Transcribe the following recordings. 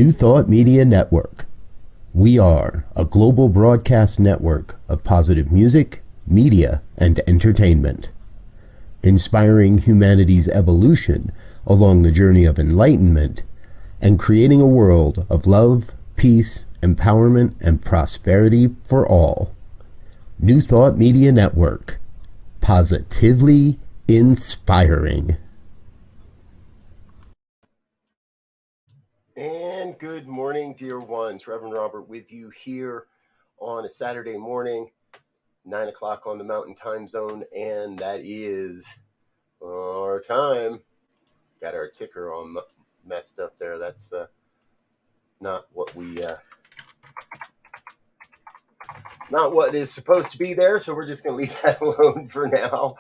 New Thought Media Network. We are a global broadcast network of positive music, media, and entertainment, inspiring humanity's evolution along the journey of enlightenment and creating a world of love, peace, empowerment, and prosperity for all. New Thought Media Network. Positively inspiring. And good morning, dear ones. Reverend Robert with you here on a Saturday morning, 9 o'clock on the Mountain Time Zone, and that is our time. Got our ticker all messed up there. That's not what what is supposed to be there, so we're just going to leave that alone for now.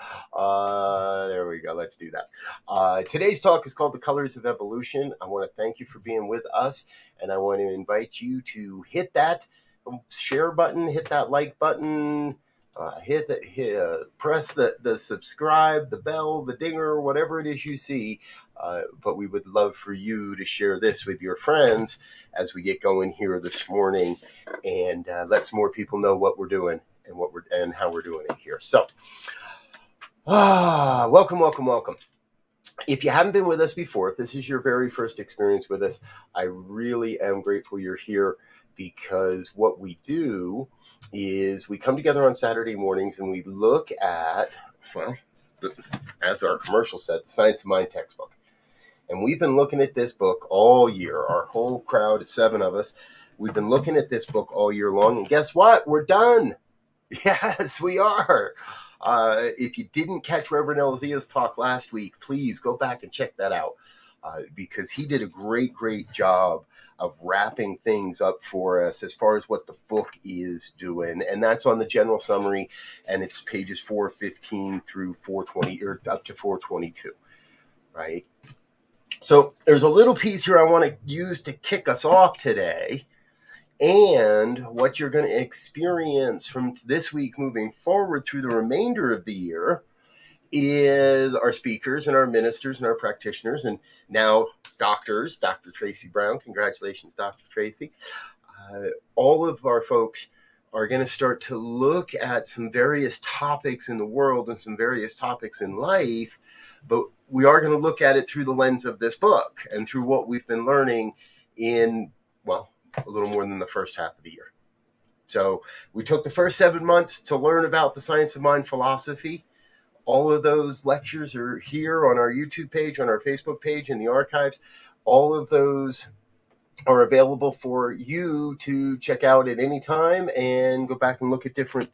There we go. Let's do that. Today's talk is called The Colors of Evolution. I want to thank you for being with us, and I want to invite you to hit that share button, hit that like button, press the subscribe, the bell, the dinger, whatever it is you see. But we would love for you to share this with your friends as we get going here this morning, and let some more people know what we're doing and how we're doing it here. So, welcome. If you haven't been with us before, if this is your very first experience with us, I really am grateful you're here, because what we do is we come together on Saturday mornings and we look at, well, as our commercial said, the Science of Mind textbook. And we've been looking at this book all year. Our whole crowd is 7 of us. We've been looking at this book all year long. And guess what? We're done. Yes, we are. If you didn't catch Reverend Elzia's talk last week, please go back and check that out, because he did a great job of wrapping things up for us as far as what the book is doing. And that's on the general summary, and it's pages 415 through 420, or up to 422, right? So there's a little piece here I want to use to kick us off today. And what you're going to experience from this week moving forward through the remainder of the year is our speakers and our ministers and our practitioners, and now doctors, Dr. Tracy Brown. Congratulations, Dr. Tracy. All of our folks are going to start to look at some various topics in the world and some various topics in life, but we are going to look at it through the lens of this book and through what we've been learning in, well, a little more than the first half of the year. So we took the first 7 months to learn about the Science of Mind philosophy. All of those lectures are here on our YouTube page, on our Facebook page, in the archives. All of those are available for you to check out at any time and go back and look at different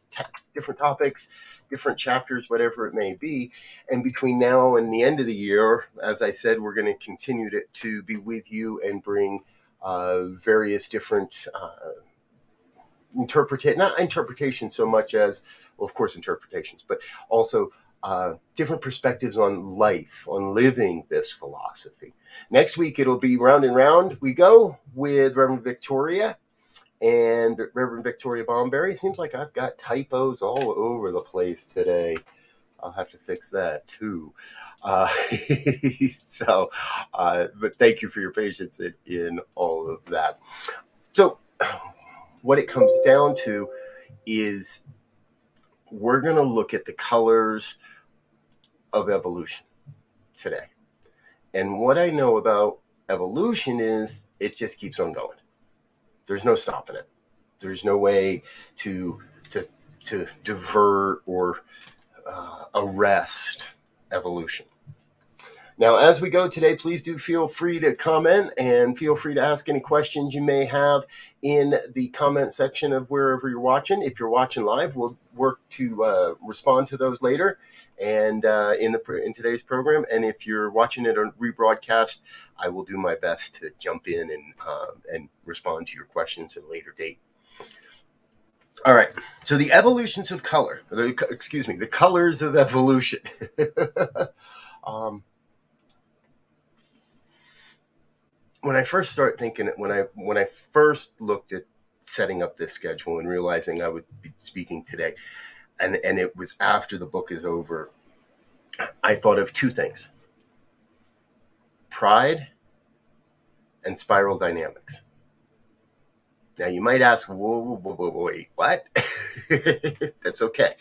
topics, different chapters, whatever it may be. And between now and the end of the year, as I said, we're going to continue to be with you and bring various different not interpretations so much as, well, of course, interpretations, but also different perspectives on life, on living this philosophy. Next week, it'll be round and round we go with Reverend Victoria and Reverend Victoria Bomberry. Seems like I've got typos all over the place today. I'll have to fix that too. But thank you for your patience in all of that. So what it comes down to is we're going to look at the colors of evolution today. And what I know about evolution is it just keeps on going. There's no stopping it. There's no way to divert or arrest evolution. Now, as we go today, please do feel free to comment and feel free to ask any questions you may have in the comment section of wherever you're watching. If you're watching live, we'll work to respond to those later and in today's program. And if you're watching it on rebroadcast, I will do my best to jump in and respond to your questions at a later date. All right. So the evolutions of color, the colors of evolution. When I first started thinking, when I first looked at setting up this schedule and realizing I would be speaking today, and it was after the book is over, I thought of 2 things: pride and spiral dynamics. Now, you might ask, wait, what? That's okay.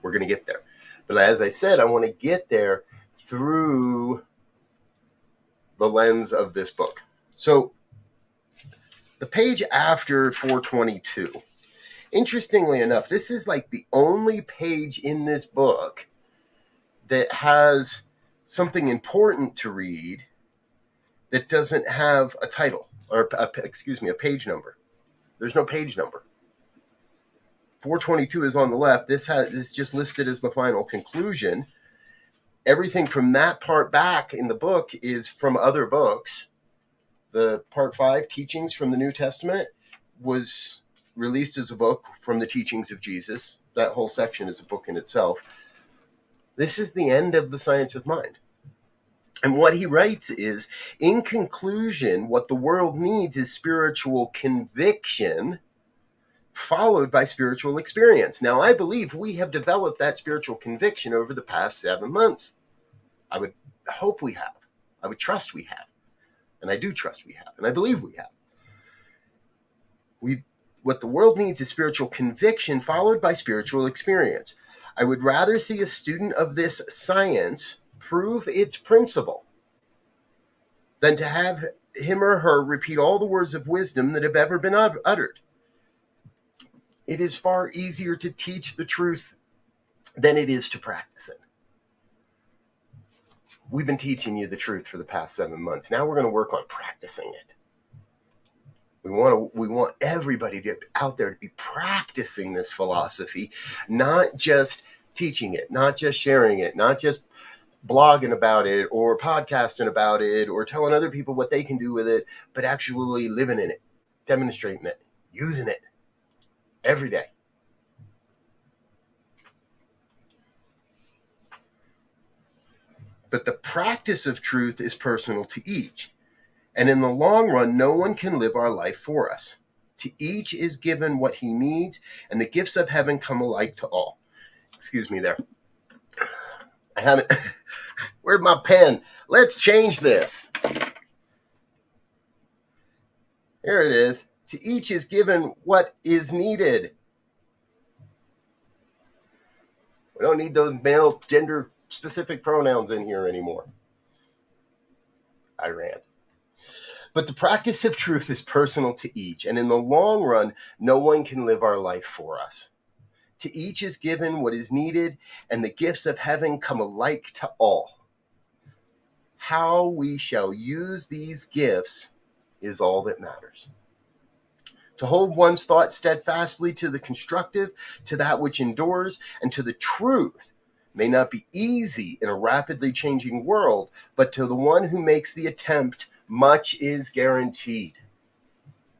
We're going to get there. But as I said, I want to get there through the lens of this book. So the page after 422, interestingly enough, this is like the only page in this book that has something important to read that doesn't have a title or, a page number. There's no page number. 422 is on the left. This is just listed as the final conclusion. Everything from that part back in the book is from other books. The part 5, Teachings from the New Testament, was released as a book from the teachings of Jesus. That whole section is a book in itself. This is the end of the science of mind. And what he writes is, in conclusion, what the world needs is spiritual conviction followed by spiritual experience. Now, I believe we have developed that spiritual conviction over the past 7 months. I would hope we have. I would trust we have. And I do trust we have. And I believe we have. What the world needs is spiritual conviction followed by spiritual experience. I would rather see a student of this science prove its principle than to have him or her repeat all the words of wisdom that have ever been uttered. It is far easier to teach the truth than it is to practice it. We've been teaching you the truth for the past 7 months. Now we're going to work on practicing it. We want everybody out there to be practicing this philosophy, not just teaching it, not just sharing it, not just blogging about it or podcasting about it or telling other people what they can do with it, but actually living in it, demonstrating it, using it every day. But the practice of truth is personal to each. And in the long run, no one can live our life for us. To each is given what he needs, and the gifts of heaven come alike to all. Excuse me there. I haven't... Where's my pen? Let's change this. Here it is. To each is given what is needed. We don't need those male gender-specific pronouns in here anymore. I rant. But the practice of truth is personal to each, and in the long run, no one can live our life for us. To each is given what is needed, and the gifts of heaven come alike to all. How we shall use these gifts is all that matters. To hold one's thoughts steadfastly to the constructive, to that which endures, and to the truth may not be easy in a rapidly changing world, but to the one who makes the attempt, much is guaranteed.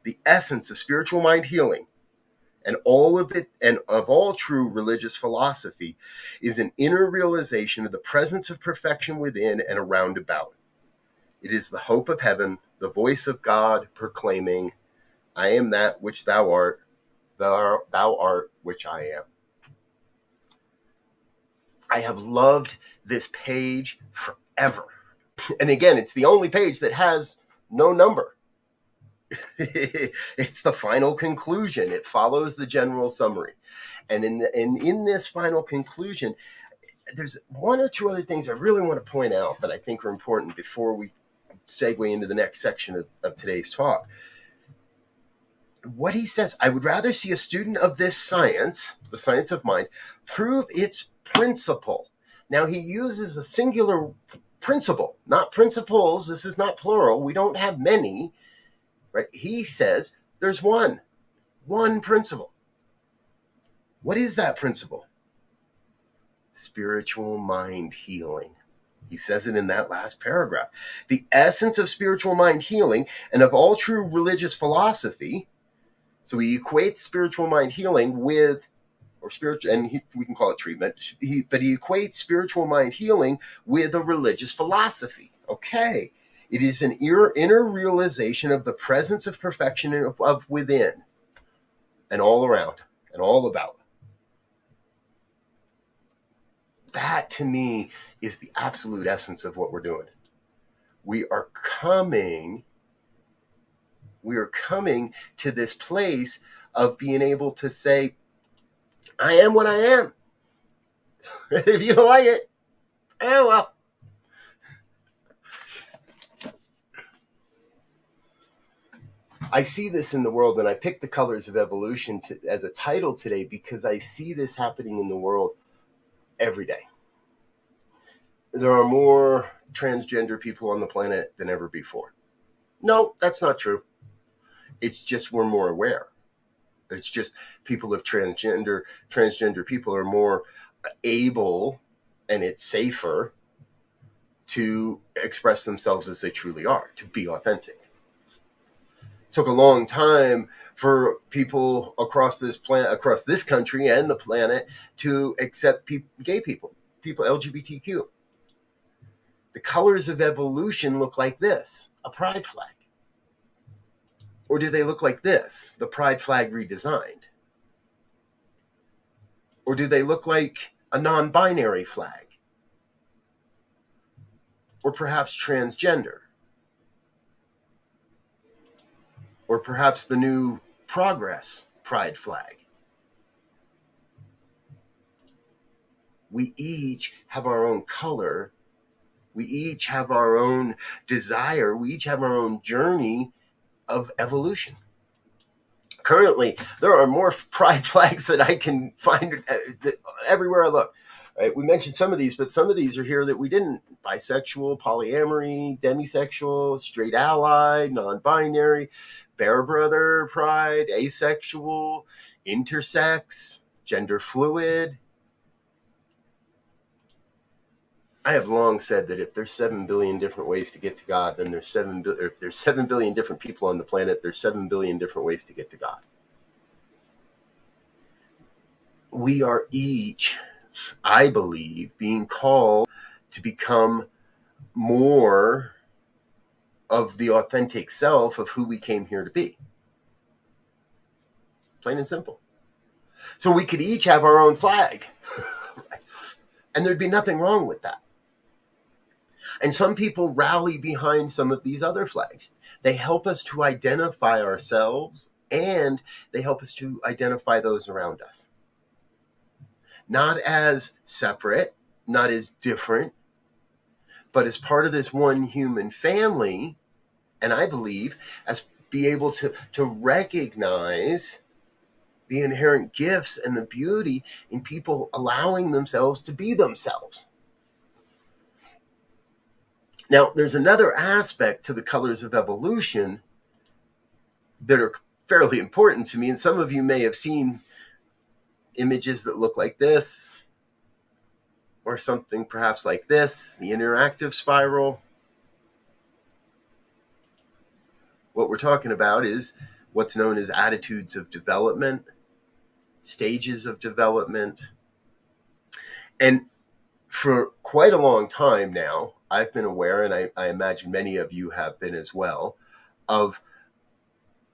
The essence of spiritual mind healing and all of it, and of all true religious philosophy, is an inner realization of the presence of perfection within and around about. It is the hope of heaven, the voice of God proclaiming, I am that which thou art, thou art which I am. I have loved this page forever. And again, it's the only page that has no number. It's the final conclusion. It follows the general summary. And in this final conclusion, there's one or two other things I really want to point out that I think are important before we segue into the next section of today's talk. What he says, I would rather see a student of this science, the science of mind, prove its principle. Now, he uses a singular principle, not principles. This is not plural. We don't have many, right? He says there's one principle. What is that principle? Spiritual mind healing. He says it in that last paragraph. The essence of spiritual mind healing and of all true religious philosophy. So he equates spiritual mind healing with, or spiritual, and we can call it treatment, but he equates spiritual mind healing with a religious philosophy. Okay. It is an inner realization of the presence of perfection of within and all around and all about. That, to me, is the absolute essence of what we're doing. We are coming We are coming to this place of being able to say, I am what I am. If you don't like it, oh well. I see this in the world, and I picked the colors of evolution as a title today because I see this happening in the world every day. There are more transgender people on the planet than ever before. No, that's not true. It's just we're more aware. It's just people of transgender people are more able, and it's safer to express themselves as they truly are, to be authentic. It took a long time for people across this planet, across this country and the planet, to accept gay people LGBTQ. The colors of evolution look like this, a pride flag. Or do they look like this, the pride flag redesigned? Or do they look like a non-binary flag? Or perhaps transgender? Or perhaps the new progress pride flag? We each have our own color. We each have our own desire. We each have our own journey of evolution. Currently, there are more pride flags that I can find everywhere I look. Right? We mentioned some of these, but some of these are here that we didn't. Bisexual, polyamory, demisexual, straight ally, non-binary, bear brother pride, asexual, intersex, gender fluid. I have long said that if there's 7 billion different ways to get to God, then there's 7 billion different people on the planet. There's 7 billion different ways to get to God. We are each, I believe, being called to become more of the authentic self of who we came here to be. Plain and simple. So we could each have our own flag. And there'd be nothing wrong with that. And some people rally behind some of these other flags. They help us to identify ourselves, and they help us to identify those around us. Not as separate, not as different, but as part of this one human family. And I believe as be able to recognize the inherent gifts and the beauty in people allowing themselves to be themselves. Now, there's another aspect to the colors of evolution that are fairly important to me, and some of you may have seen images that look like this, or something perhaps like this, the interactive spiral. What we're talking about is what's known as attitudes of development, stages of development. And for quite a long time now, I've been aware, and I imagine many of you have been as well, of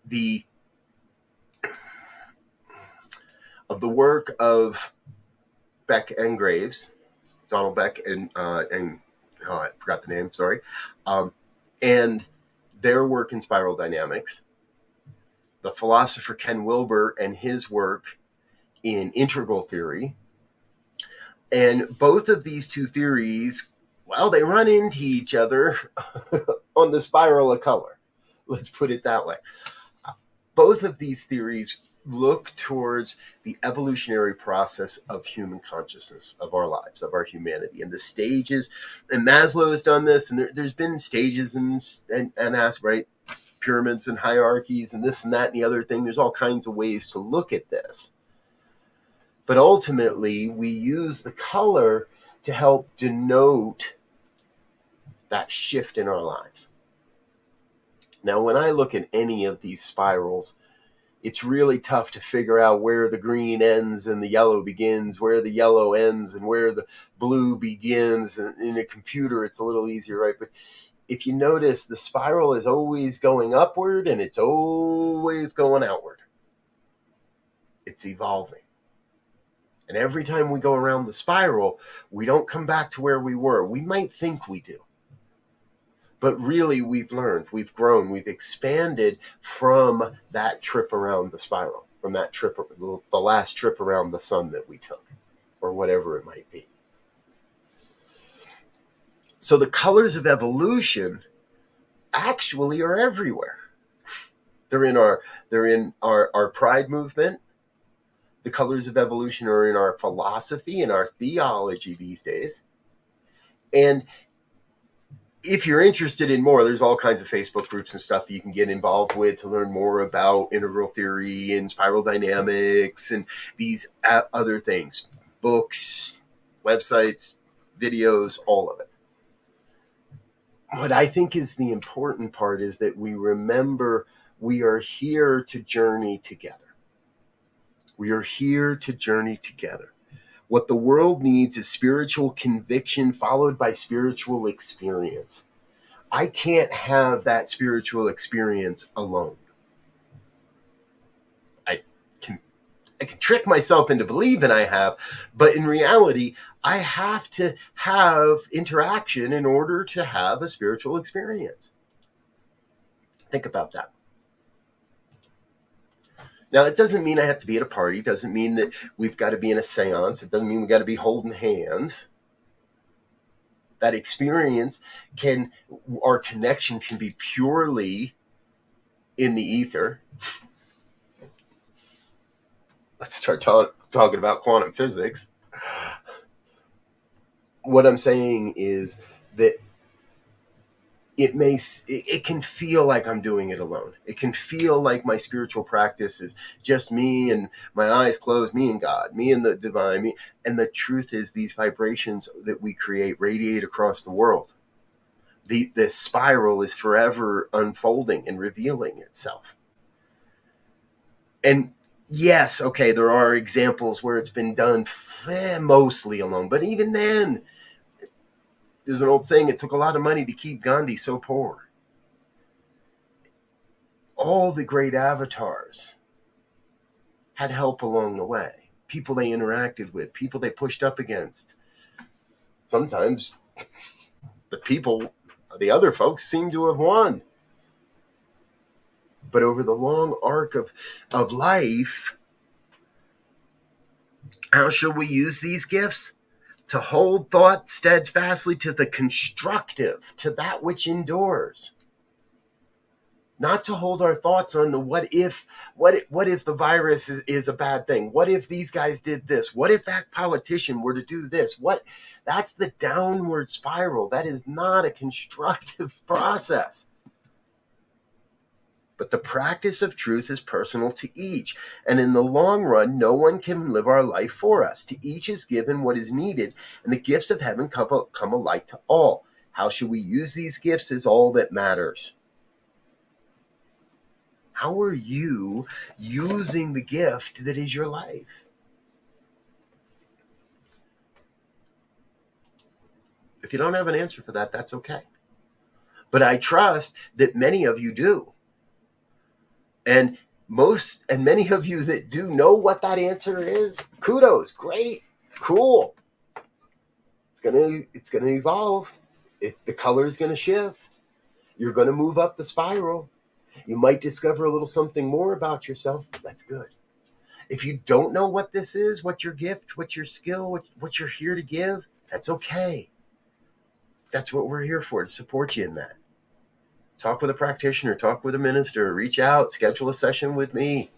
the work of Beck and Graves, Donald Beck and I forgot the name, sorry, and their work in spiral dynamics, the philosopher Ken Wilber and his work in integral theory. And both of these two theories, well, they run into each other on the spiral of color. Let's put it that way. Both of these theories look towards the evolutionary process of human consciousness, of our lives, of our humanity, and the stages. And Maslow has done this, and there's been stages and right, pyramids and hierarchies and this and that and the other thing. There's all kinds of ways to look at this. But ultimately, we use the color to help denote that shift in our lives. Now, when I look at any of these spirals, it's really tough to figure out where the green ends and the yellow begins, where the yellow ends and where the blue begins. And in a computer, it's a little easier, right? But if you notice, the spiral is always going upward and it's always going outward. It's evolving. And every time we go around the spiral, we don't come back to where we were. We might think we do. But really, we've learned, we've grown, we've expanded from that trip around the spiral, from that trip, the last trip around the sun that we took, or whatever it might be. So the colors of evolution actually are everywhere. They're in our pride movement. The colors of evolution are in our philosophy and our theology these days. And if you're interested in more, there's all kinds of Facebook groups and stuff you can get involved with to learn more about integral theory and spiral dynamics and these other things. Books, websites, videos, all of it. What I think is the important part is that we remember we are here to journey together. We are here to journey together. What the world needs is spiritual conviction followed by spiritual experience. I can't have that spiritual experience alone. I can trick myself into believing I have, but in reality, I have to have interaction in order to have a spiritual experience. Think about that. Now, it doesn't mean I have to be at a party. It doesn't mean that we've got to be in a seance. It doesn't mean we've got to be holding hands. That experience our connection can be purely in the ether. Let's start talking about quantum physics. What I'm saying is that it can feel like I'm doing it alone. It can feel like my spiritual practice is just me and my eyes closed, me and God, me and the divine, me. And the truth is these vibrations that we create radiate across the world. This spiral is forever unfolding and revealing itself. And yes, okay, there are examples where it's been done mostly alone. But even then, there's an old saying, it took a lot of money to keep Gandhi so poor. All the great avatars had help along the way. People they interacted with, people they pushed up against. Sometimes the other folks seem to have won. But over the long arc of life, how shall we use these gifts? To hold thought steadfastly to the constructive, to that which endures. Not to hold our thoughts on the what if the virus is a bad thing? What if these guys did this? What if that politician were to do this? That's the downward spiral. That is not a constructive process. But the practice of truth is personal to each. And in the long run, no one can live our life for us. To each is given what is needed, and the gifts of heaven come alike to all. How should we use these gifts is all that matters. How are you using the gift that is your life? If you don't have an answer for that, that's okay. But I trust that many of you do. And many of you that do know what that answer is, kudos, great, cool. It's gonna evolve. The color is gonna shift. You're gonna move up the spiral. You might discover a little something more about yourself. That's good. If you don't know what this is, what your gift, what your skill, what you're here to give, that's okay. That's what we're here for, to support you in that. Talk with a practitioner, talk with a minister, reach out, schedule a session with me.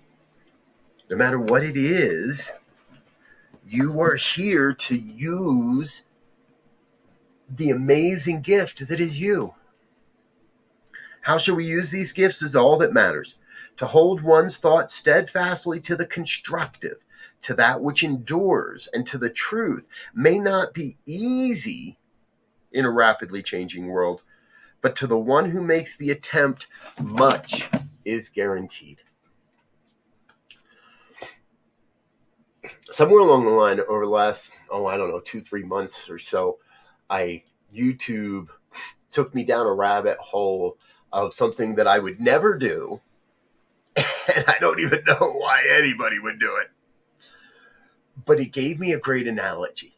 No matter what it is, you are here to use the amazing gift that is you. How shall we use these gifts is all that matters. To hold one's thoughts steadfastly to the constructive, to that which endures, and to the truth may not be easy in a rapidly changing world, but to the one who makes the attempt, much is guaranteed. Somewhere along the line over the last, 2-3 months or so, YouTube took me down a rabbit hole of something that I would never do. And I don't even know why anybody would do it. But it gave me a great analogy.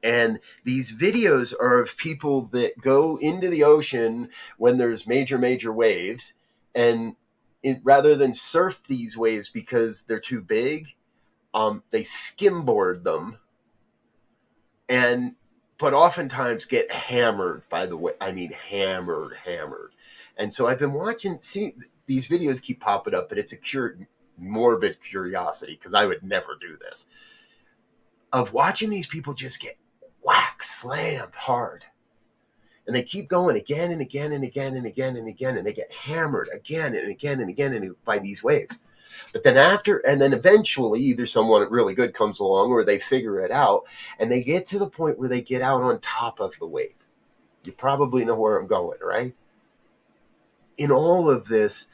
And these videos are of people that go into the ocean when there's major waves, and rather than surf these waves because they're too big, they skimboard them, but oftentimes get hammered by the way. I mean, hammered. And so I've been see these videos keep popping up, but it's a morbid curiosity, because I would never do this, of watching these people just get slammed hard. And they keep going again and again and again and again and again, and they get hammered again and again and again by these waves. But then eventually either someone really good comes along, or they figure it out, and they get to the point where they get out on top of the wave. You probably know where I'm going, right? In all of this,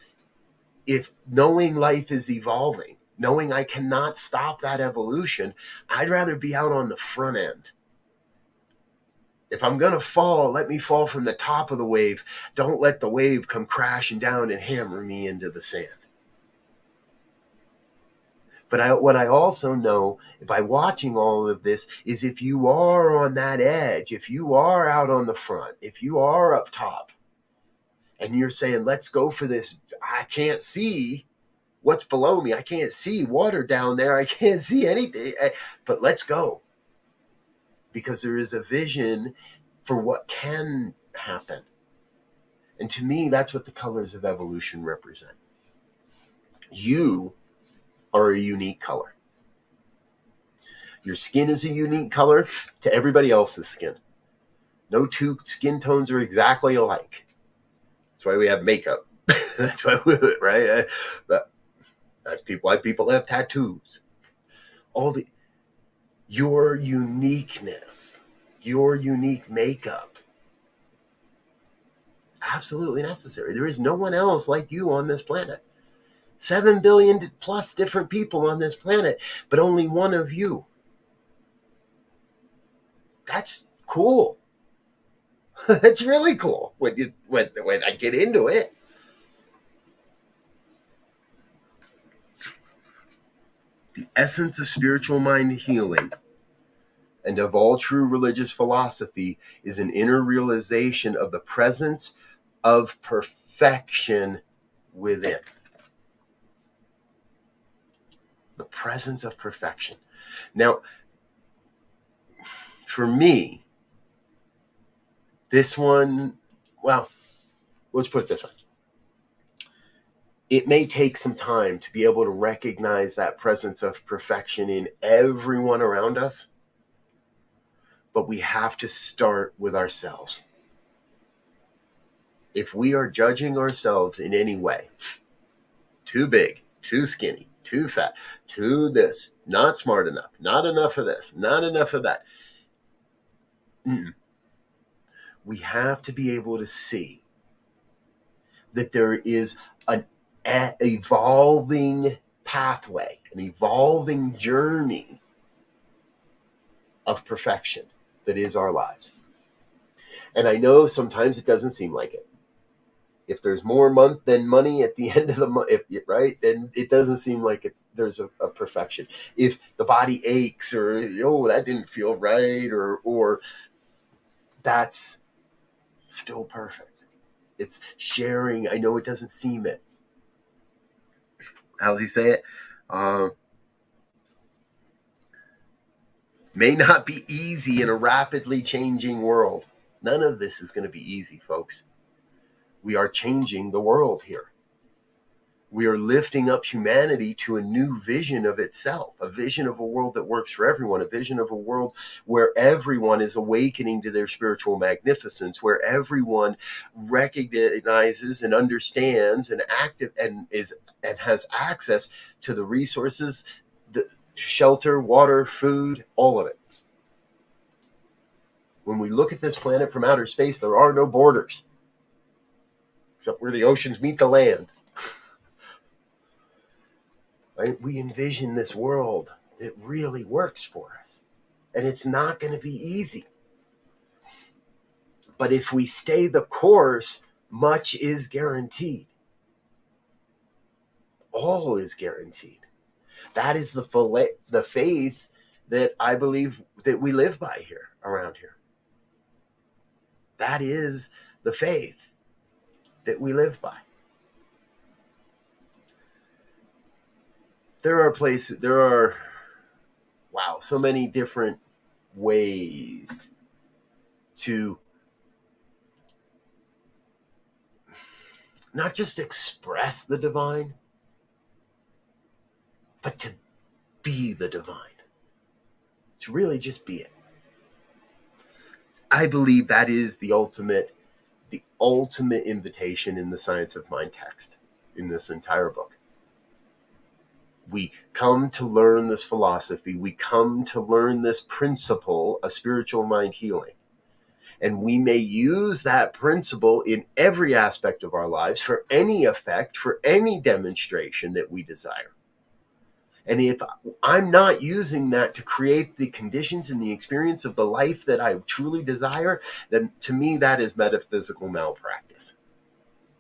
if knowing life is evolving, knowing I cannot stop that evolution, I'd rather be out on the front end. If I'm going to fall, let me fall from the top of the wave. Don't let the wave come crashing down and hammer me into the sand. But what I also know by watching all of this is, if you are on that edge, if you are out on the front, if you are up top, and you're saying, let's go for this, I can't see what's below me. I can't see water down there. I can't see anything. But let's go. Because there is a vision for what can happen. And to me, that's what the colors of evolution represent. You are a unique color. Your skin is a unique color to everybody else's skin. No two skin tones are exactly alike. That's why we have makeup. That's why we, right? That's why people have tattoos. Your uniqueness, your unique makeup, absolutely necessary. There is no one else like you on this planet. 7 billion plus different people on this planet, but only one of you. That's cool. That's really cool when I get into it. The essence of spiritual mind healing and of all true religious philosophy is an inner realization of the presence of perfection within. The presence of perfection. Now, for me, this one, well, let's put it this way. It may take some time to be able to recognize that presence of perfection in everyone around us, but we have to start with ourselves. If we are judging ourselves in any way, too big, too skinny, too fat, too this, not smart enough, not enough of this, not enough of that, we have to be able to see that there is an evolving pathway, an evolving journey of perfection that is our lives. And I know sometimes it doesn't seem like it. If there's more month than money at the end of the month, right, then it doesn't seem like there's a perfection. If the body aches, or that didn't feel right, or that's still perfect. It's sharing. I know it doesn't seem it. How's he say it? May not be easy in a rapidly changing world. None of this is going to be easy, folks. We are changing the world here. We are lifting up humanity to a new vision of itself, a vision of a world that works for everyone, a vision of a world where everyone is awakening to their spiritual magnificence, where everyone recognizes and understands and has access to the resources, the shelter, water, food, all of it. When we look at this planet from outer space, there are no borders, except where the oceans meet the land. Right? We envision this world that really works for us. And it's not going to be easy. But if we stay the course, much is guaranteed. All is guaranteed. That is the faith that I believe that we live by here. around here. That is the faith that we live by. There are so many different ways to not just express the divine, but to be the divine. To really just be it. I believe that is the ultimate invitation in the Science of Mind text, in this entire book. We come to learn this philosophy. We come to learn this principle of spiritual mind healing. And we may use that principle in every aspect of our lives for any effect, for any demonstration that we desire. And if I'm not using that to create the conditions and the experience of the life that I truly desire, then to me that is metaphysical malpractice.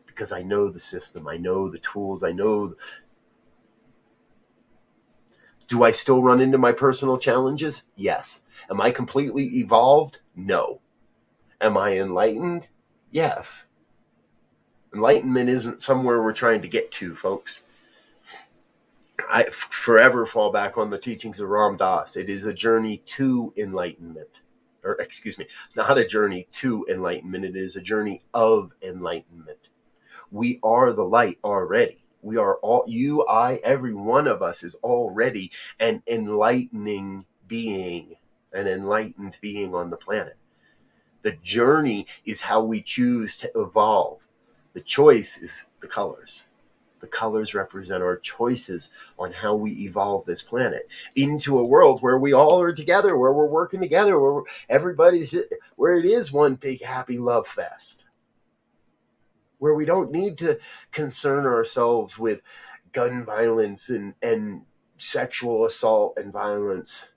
Because I know the system, I know the tools, I know. Do I still run into my personal challenges? Yes. Am I completely evolved? No. Am I enlightened? Yes. Enlightenment isn't somewhere we're trying to get to, folks. I forever fall back on the teachings of Ram Dass. It is a journey to enlightenment. Or, excuse me, not a journey to enlightenment. It is a journey of enlightenment. We are the light already. We are all, you, I, every one of us is already an enlightening being, an enlightened being on the planet. The journey is how we choose to evolve. The choice is the colors. The colors represent our choices on how we evolve this planet into a world where we all are together, where we're working together, where where it is one big happy love fest. Where we don't need to concern ourselves with gun violence and sexual assault and violence.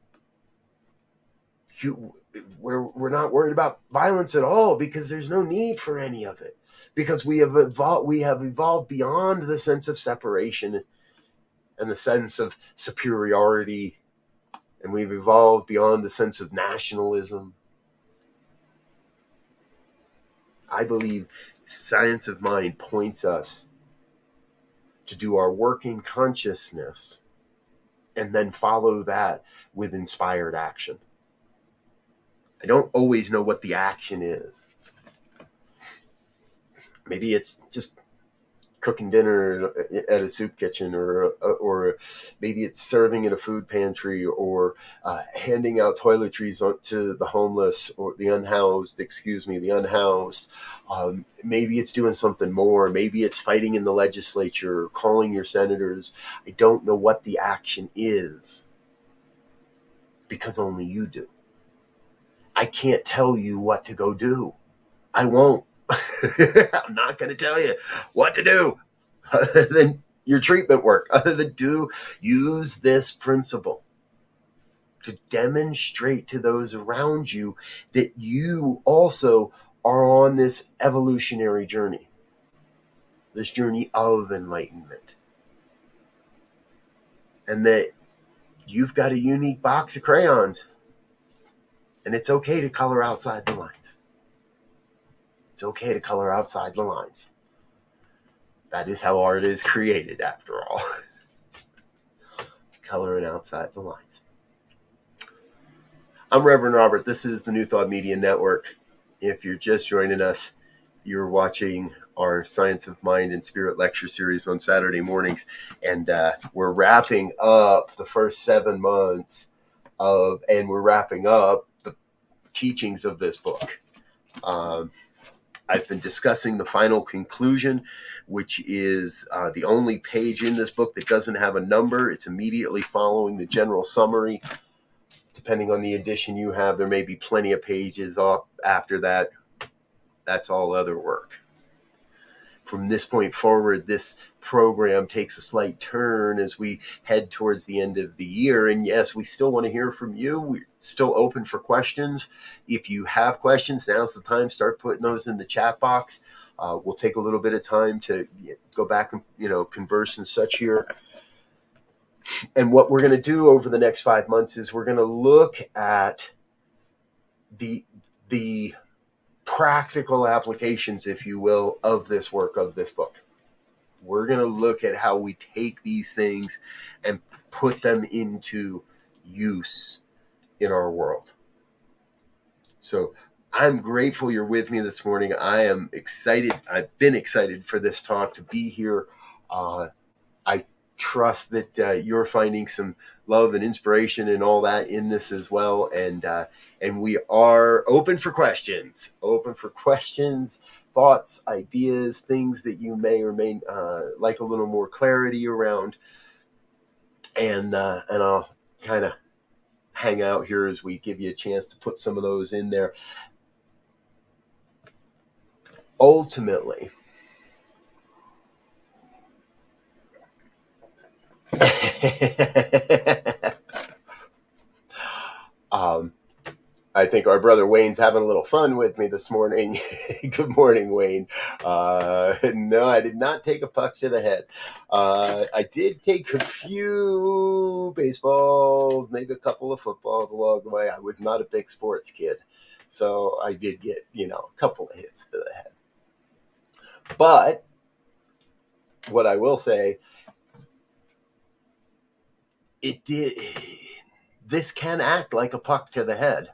We're not worried about violence at all because there's no need for any of it. Because we have evolved beyond the sense of separation and the sense of superiority, and we've evolved beyond the sense of nationalism. I believe Science of Mind points us to do our work in consciousness and then follow that with inspired action. I don't always know what the action is. Maybe it's just cooking dinner at a soup kitchen, or maybe it's serving in a food pantry, or handing out toiletries to the homeless or the unhoused. Maybe it's doing something more. Maybe it's fighting in the legislature, or calling your senators. I don't know what the action is because only you do. I can't tell you what to go do. I won't. I'm not going to tell you what to do other than your treatment work, other than use this principle to demonstrate to those around you that you also are on this evolutionary journey, this journey of enlightenment, and that you've got a unique box of crayons, and it's okay to color outside the lines. It's okay to color outside the lines. That is how art is created, after all. Coloring outside the lines. I'm Reverend Robert. This is the New Thought Media Network. If you're just joining us, you're watching our Science of Mind and Spirit lecture series on Saturday mornings. And we're wrapping up the first 7 months and we're wrapping up the teachings of this book. I've been discussing the final conclusion, which is the only page in this book that doesn't have a number. It's immediately following the general summary. Depending on the edition you have, there may be plenty of pages up after that. That's all other work. From this point forward, this program takes a slight turn as we head towards the end of the year. And yes, we still want to hear from you. We're still open for questions. If you have questions, now's the time. Start putting those in the chat box. We'll take a little bit of time to go back and converse and such here. And what we're going to do over the next 5 months is we're going to look at the practical applications, if you will, of this work, of this book. We're going to look at how we take these things and put them into use in our world. So I'm grateful you're with me this morning. I am excited. I've been excited for this talk, to be here. I trust that you're finding some love and inspiration and all that in this as well. And we are open for questions, thoughts, ideas, things that you may or may like a little more clarity around. And I'll kind of hang out here as we give you a chance to put some of those in there. Ultimately, I think our brother Wayne's having a little fun with me this morning. Good morning, Wayne. No, I did not take a puck to the head. I did take a few baseballs, maybe a couple of footballs along the way. I was not a big sports kid, so I did get, a couple of hits to the head. But what I will say, this can act like a puck to the head.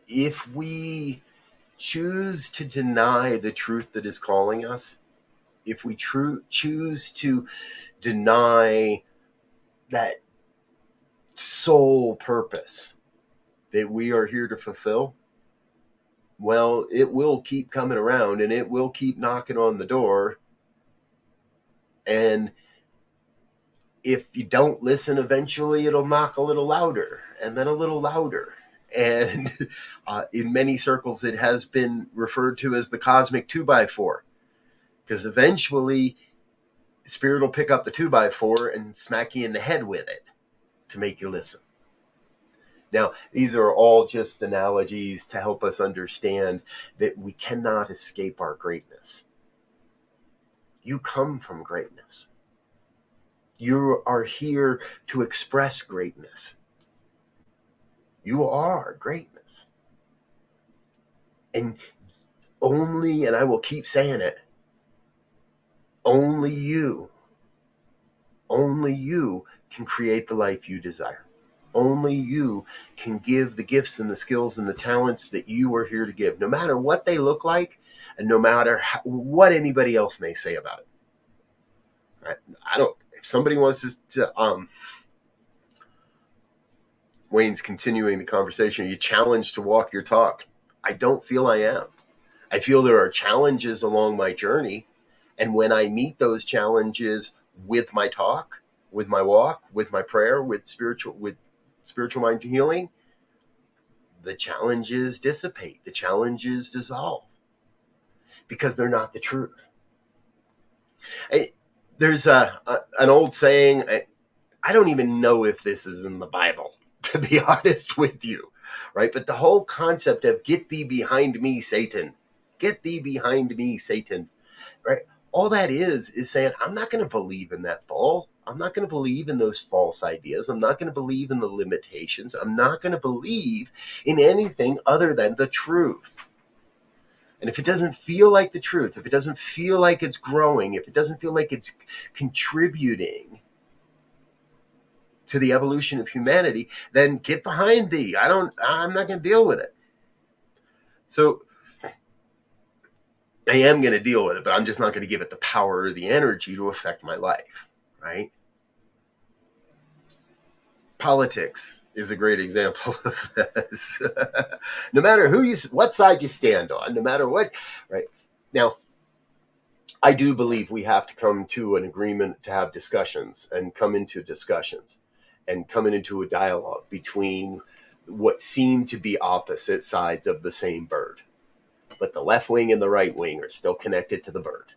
If we choose to deny the truth that is calling us, if we choose to deny that sole purpose that we are here to fulfill, well, it will keep coming around and it will keep knocking on the door. And if you don't listen, eventually it'll knock a little louder and then a little louder. And in many circles, it has been referred to as the cosmic 2x4, because eventually Spirit will pick up the 2x4 and smack you in the head with it to make you listen. Now, these are all just analogies to help us understand that we cannot escape our greatness. You come from greatness. You are here to express greatness. You are greatness. And and I will keep saying it, only you can create the life you desire. Only you can give the gifts and the skills and the talents that you are here to give, no matter what they look like and no matter what anybody else may say about it. Right? If somebody wants to Wayne's continuing the conversation. You challenged to walk your talk. I don't feel I am. I feel there are challenges along my journey. And when I meet those challenges with my talk, with my walk, with my prayer, with spiritual mind healing, the challenges dissipate. The challenges dissolve because they're not the truth. There's an old saying. I don't even know if this is in the Bible, to be honest with you, right? But the whole concept of get thee behind me, Satan. Get thee behind me, Satan, right? All that is saying, I'm not going to believe in that ball. I'm not going to believe in those false ideas. I'm not going to believe in the limitations. I'm not going to believe in anything other than the truth. And if it doesn't feel like the truth, if it doesn't feel like it's growing, if it doesn't feel like it's contributing to the evolution of humanity, then get behind thee. I'm not going to deal with it. So I am going to deal with it, but I'm just not going to give it the power or the energy to affect my life, right? Politics is a great example of this. No matter what side you stand on, no matter what, right? Now, I do believe we have to come to an agreement to have discussions and come into discussions and coming into a dialogue between what seem to be opposite sides of the same bird. But the left wing and the right wing are still connected to the bird.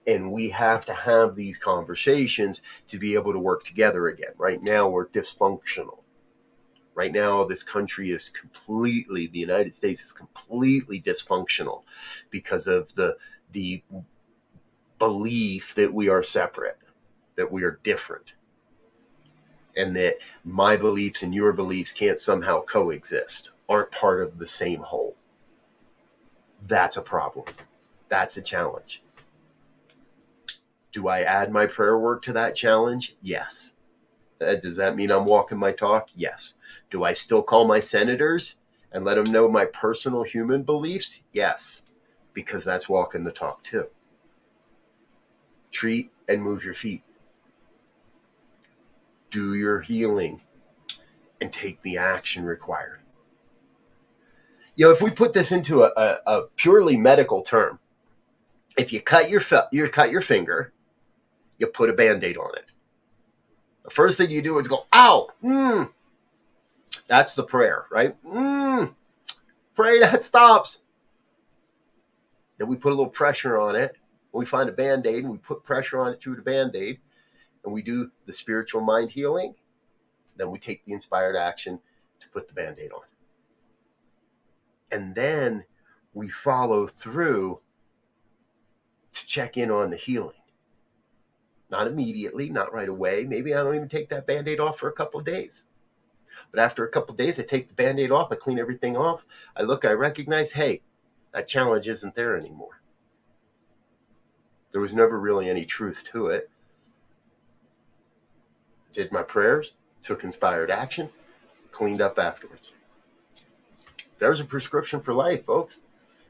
And we have to have these conversations to be able to work together again. Right now, we're dysfunctional. Right now, this country is the United States is completely dysfunctional because of the belief that we are separate, that we are different. and that my beliefs and your beliefs can't somehow coexist, aren't part of the same whole. That's a problem. That's a challenge. Do I add my prayer work to that challenge? Yes. Does that mean I'm walking my talk? Yes. Do I still call my senators and let them know my personal human beliefs? Yes, because that's walking the talk too. Treat and move your feet. Do your healing and take the action required. You know, if we put this into a purely medical term, if you cut your finger, you put a Band-Aid on it. The first thing you do is go, ow, That's the prayer, right? Pray that stops. Then we put a little pressure on it. We find a Band-Aid and we put pressure on it through the Band-Aid, and we do the spiritual mind healing. Then we take the inspired action to put the Band-Aid on. And then we follow through to check in on the healing. Not immediately, not right away. Maybe I don't even take that Band-Aid off for a couple of days. But after a couple of days, I take the Band-Aid off, I clean everything off. I look, I recognize, hey, that challenge isn't there anymore. There was never really any truth to it. Did my prayers, took inspired action, cleaned up afterwards. There's a prescription for life, folks.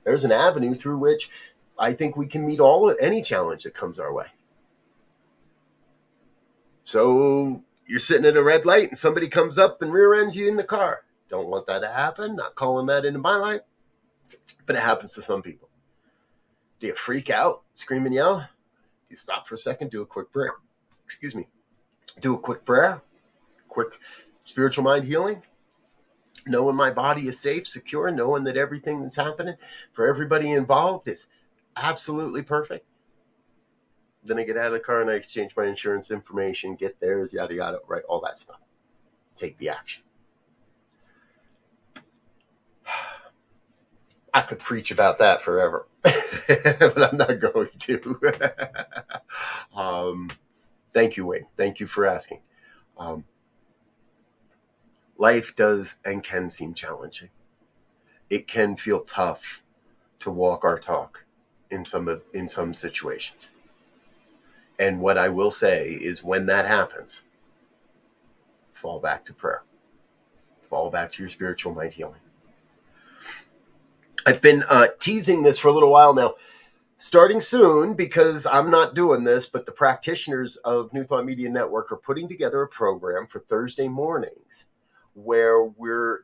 There's an avenue through which I think we can meet any challenge that comes our way. So you're sitting at a red light and somebody comes up and rear ends you in the car. Don't want that to happen. Not calling that into my life. But it happens to some people. Do you freak out, scream and yell? Do you stop for a second, do a quick prayer? Do a quick prayer, quick spiritual mind healing, knowing my body is safe, secure, knowing that everything that's happening for everybody involved is absolutely perfect. Then I get out of the car and I exchange my insurance information, get theirs, yada, yada, right, all that stuff. Take the action. I could preach about that forever, but I'm not going to. Thank you, Wayne. Thank you for asking. Life does and can seem challenging. It can feel tough to walk our talk in some situations. And what I will say is when that happens, fall back to prayer. Fall back to your spiritual mind healing. I've been teasing this for a little while now. Starting soon, because I'm not doing this, but the practitioners of New Thought Media Network are putting together a program for Thursday mornings where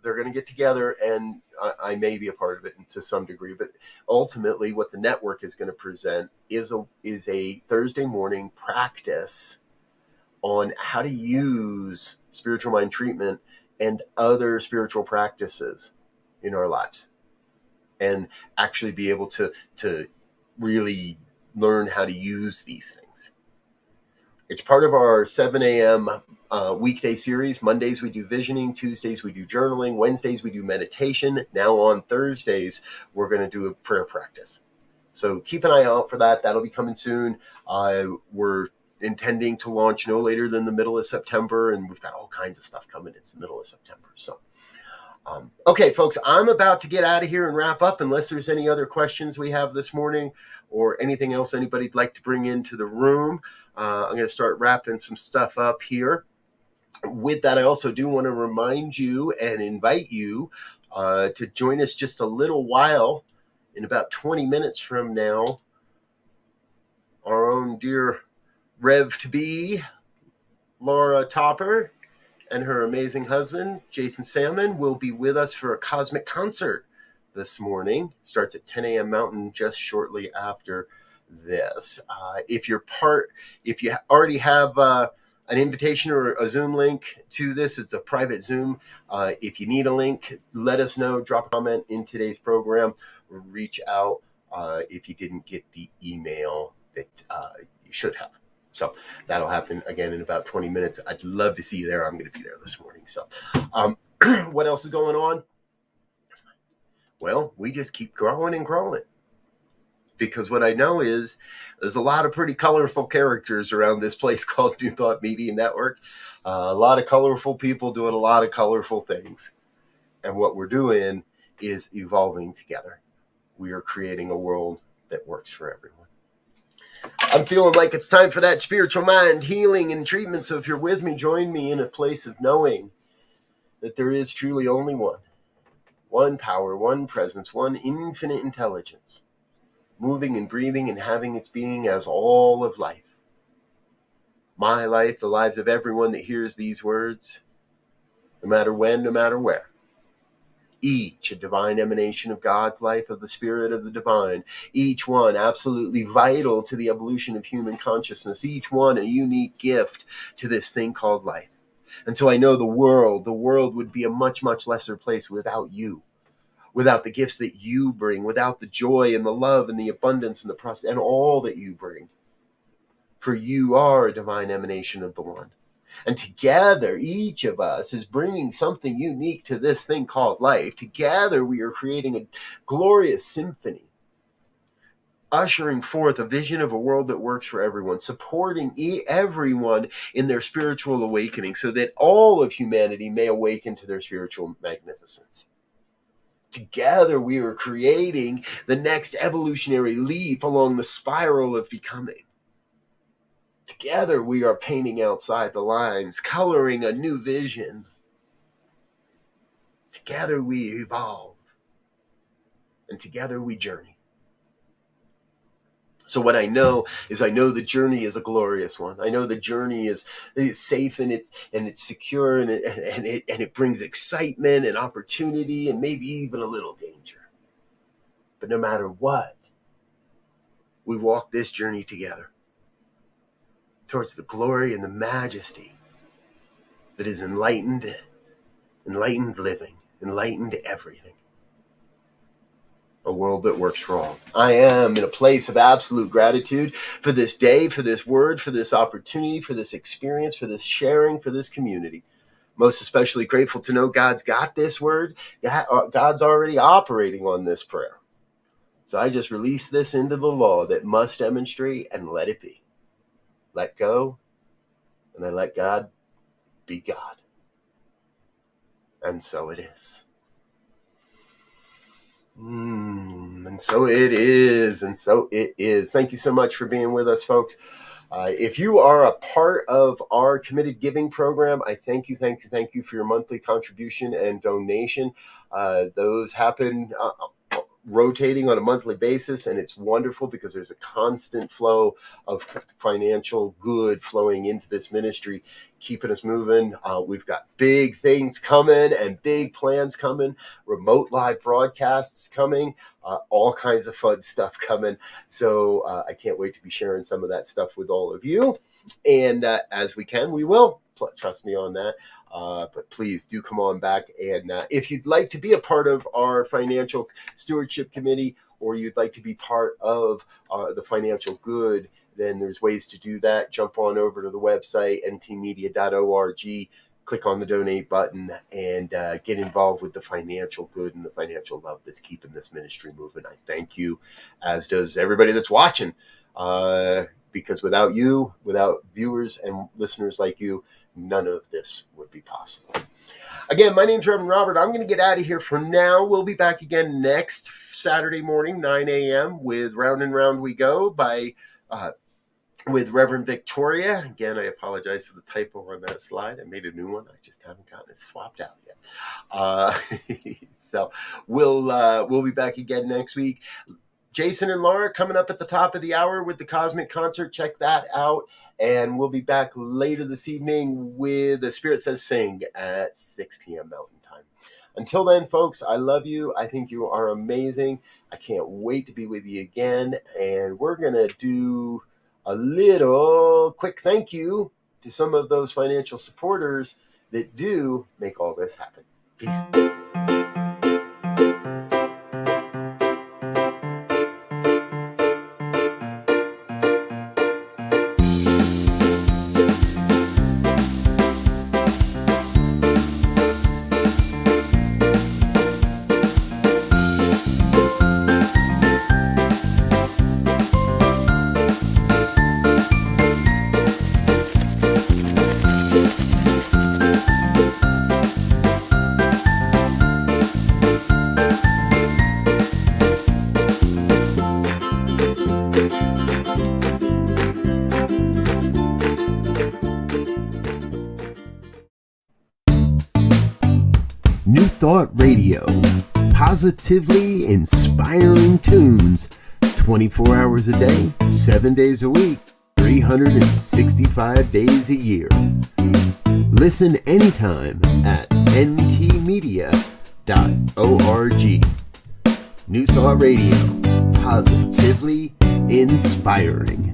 they're going to get together, and I may be a part of it to some degree, but ultimately what the network is going to present is a Thursday morning practice on how to use spiritual mind treatment and other spiritual practices in our lives, and actually be able to really learn how to use these things. It's part of our 7 a.m. Weekday series. Mondays we do visioning, Tuesdays we do journaling, Wednesdays we do meditation. Now on Thursdays, we're going to do a prayer practice. So keep an eye out for that. That'll be coming soon. We're intending to launch no later than the middle of September, and we've got all kinds of stuff coming. It's the middle of September. So okay, folks, I'm about to get out of here and wrap up unless there's any other questions we have this morning or anything else anybody'd like to bring into the room. I'm going to start wrapping some stuff up here. With that, I also do want to remind you and invite you to join us just a little while. In about 20 minutes from now, our own dear Rev-to-be, Laura Topper, and her amazing husband, Jason Salmon, will be with us for a cosmic concert this morning. It starts at 10 a.m. Mountain just shortly after this. If you already have an invitation or a Zoom link to this, it's a private Zoom. If you need a link, let us know. Drop a comment in today's program. Reach out if you didn't get the email that you should have. So that'll happen again in about 20 minutes. I'd love to see you there. I'm going to be there this morning. So what else is going on? Well, we just keep growing and growing. because what I know is there's a lot of pretty colorful characters around this place called New Thought Media Network. A lot of colorful people doing a lot of colorful things. And what we're doing is evolving together. We are creating a world that works for everyone. I'm feeling like it's time for that spiritual mind healing and treatment. So if you're with me, join me in a place of knowing that there is truly only one power, one presence, one infinite intelligence, moving and breathing and having its being as all of life. My life, the lives of everyone that hears these words, no matter when, no matter where. Each a divine emanation of God's life, of the spirit of the divine. Each one absolutely vital to the evolution of human consciousness. Each one a unique gift to this thing called life. And so I know the world would be a much, much lesser place without you. Without the gifts that you bring, without the joy and the love and the abundance and the prosperity and all that you bring. For you are a divine emanation of the one. And together, each of us is bringing something unique to this thing called life. Together, we are creating a glorious symphony, ushering forth a vision of a world that works for everyone, supporting everyone in their spiritual awakening so that all of humanity may awaken to their spiritual magnificence. Together, we are creating the next evolutionary leap along the spiral of becoming. Together, we are painting outside the lines, coloring a new vision. Together, we evolve. And together, we journey. So what I know is the journey is a glorious one. I know the journey is safe and it's secure and it brings excitement and opportunity and maybe even a little danger. But no matter what, we walk this journey together towards the glory and the majesty that is enlightened living, enlightened everything. A world that works for all. I am in a place of absolute gratitude for this day, for this word, for this opportunity, for this experience, for this sharing, for this community. Most especially grateful to know God's got this word. God's already operating on this prayer. So I just release this into the law that must demonstrate and let it be. Let go, and I let God be God. And so it is. And so it is. And so it is. Thank you so much for being with us, folks. If you are a part of our committed giving program, I thank you for your monthly contribution and donation. Those happen rotating on a monthly basis, and it's wonderful because there's a constant flow of financial good flowing into this ministry, keeping us moving. We've got big things coming and big plans coming, remote live broadcasts coming, all kinds of fun stuff coming. So I can't wait to be sharing some of that stuff with all of you. And as we can, we will. Trust me on that. But please do come on back. And if you'd like to be a part of our financial stewardship committee, or you'd like to be part of the financial good, then there's ways to do that. Jump on over to the website, ntmedia.org, click on the donate button, and get involved with the financial good and the financial love that's keeping this ministry moving. I thank you, as does everybody that's watching, because without you, without viewers and listeners like you, none of this would be possible. Again, my name's Reverend Robert. I'm going to get out of here for now. We'll be back again next Saturday morning, 9 a.m. with Round and Round We Go with Reverend Victoria. Again, I apologize for the typo on that slide. I made a new one. I just haven't gotten it swapped out yet. So we'll be back again next week. Jason and Laura coming up at the top of the hour with the Cosmic Concert. Check that out. And we'll be back later this evening with The Spirit Says Sing at 6 p.m. Mountain Time. Until then, folks, I love you. I think you are amazing. I can't wait to be with you again. And we're going to do a little quick thank you to some of those financial supporters that do make all this happen. Peace. Thought Radio. Positively inspiring tunes 24 hours a day, 7 days a week, 365 days a year. Listen anytime at ntmedia.org. New Thought Radio. Positively inspiring.